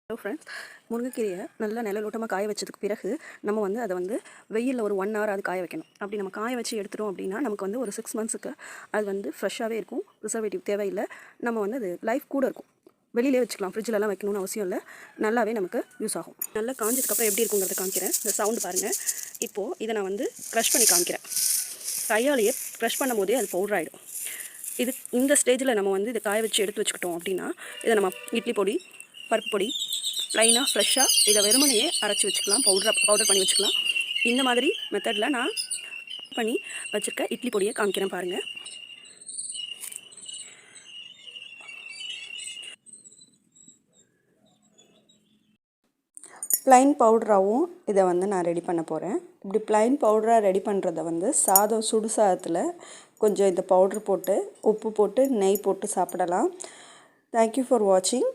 Hello friends, முருங்கைக்கீரையை நல்லா நிழலோட்டமாக காய வச்சதுக்கு பிறகு நம்ம வந்து அதை வந்து வெயிலில் ஒரு 1 hour அது காய வைக்கணும். அப்படி நம்ம காய வச்சு எடுத்துட்டோம் அப்படின்னா நமக்கு வந்து ஒரு 6 monthsக்கு அது வந்து ஃப்ரெஷ்ஷாகவே இருக்கும். ப்ரிசர்வேட்டிவ் தேவையில்லை. நம்ம வந்து அது லைஃப் கூட இருக்கும். வெளியிலே வச்சுக்கலாம், ஃப்ரிட்ஜிலலாம் வைக்கணும்னு அவசியம் இல்லை. நல்லாவே நமக்கு யூஸ் ஆகும். நல்லா காஞ்சதுக்கப்புறம் எப்படி இருக்குங்கிறத காமிக்கிறேன். இந்த சவுண்டு பாருங்கள். இப்போது இதை நான் வந்து க்ரஷ் பண்ணி காமிக்கிறேன். கையாலேயே க்ரஷ் பண்ணும் போதே அது பவுடர் ஆகிடும். இந்த ஸ்டேஜில் நம்ம வந்து இதை காய வச்சு எடுத்து வச்சுக்கிட்டோம் அப்படின்னா இதை நம்ம இட்லி பொடி, பருப்பு பொடி, ப்ளைனாக ஃப்ரெஷ்ஷாக இதை வெறுமனையே அரைச்சி வச்சுக்கலாம். பவுடர் பண்ணி வச்சுக்கலாம். இந்த மாதிரி மெத்தடில் நான் பண்ணி வச்சுருக்க இட்லி பொடியை காமிக்கிறேன் பாருங்கள். ப்ளைன் பவுடராகவும் இதை வந்து நான் ரெடி பண்ண போகிறேன். இப்படி ப்ளைன் பவுடராக ரெடி பண்ணுறத வந்து சுடு சாதத்தில் கொஞ்சம் இந்த பவுட்ரு போட்டு, உப்பு போட்டு, நெய் போட்டு சாப்பிடலாம். தேங்க்யூ ஃபார் வாட்சிங்.